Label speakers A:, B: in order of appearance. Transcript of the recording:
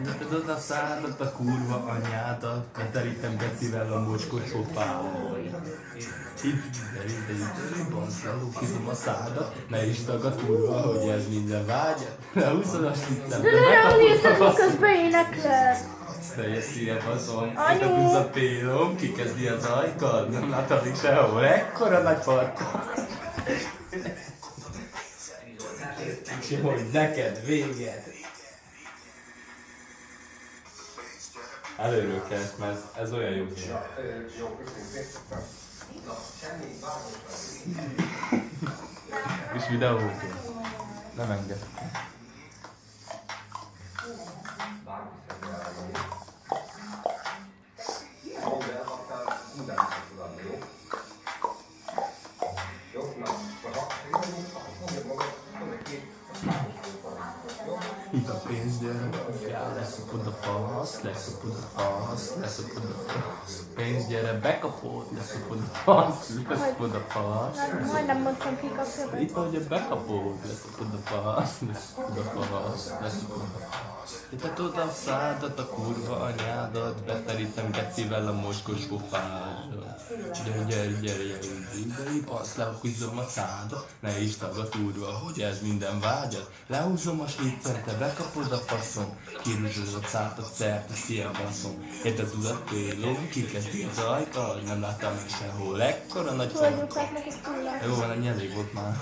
A: Nyitod a szádat, a kurva anyádat, beterítem gecivel a mocskos pofádat. Ide, basz, lelókizom a szádat, ne is tagad kurva, hogy ez minden vágyat. Lehúzod a sliccem,
B: De ne nézed, miközben énekled!
A: Teljes szíve faszom, itt a tűz a pélom, kikezdi az ajkad, nem látadik sehol, ekkora nagy farka. És hogy neked véged. Előről kezd, mert ez olyan jó zene. És videózunk. Nem enged. Itt a pénz, gyere, leszopod a fasz, leszopod a fasz, leszopod a fasz. Pénz, gyere, bekapod, leszopod a fasz, leszopod a fasz.
B: Majdnem mondtam, kikapja be.
A: Itt ahogy bekapod, leszopod a fasz, leszopod a fasz, leszopod a fasz. Nyitod a szádat, a kurva anyádat, beterítem gecivel a mocskos pofádat. Gyere, idei basz, lehúzom a szádat, ne is tagad kurva, hogy ez minden vágyat. Lehúzom a sliccet, te bekapod a faszom, kirúzsod a szádat, szerte szia baszom. Itt az udat pélom, kikezdi az ajkad, nem láttam meg sehol, ekkora nagy
B: Tudjuk, neki túl.
A: Jó van, ennyi elég volt már.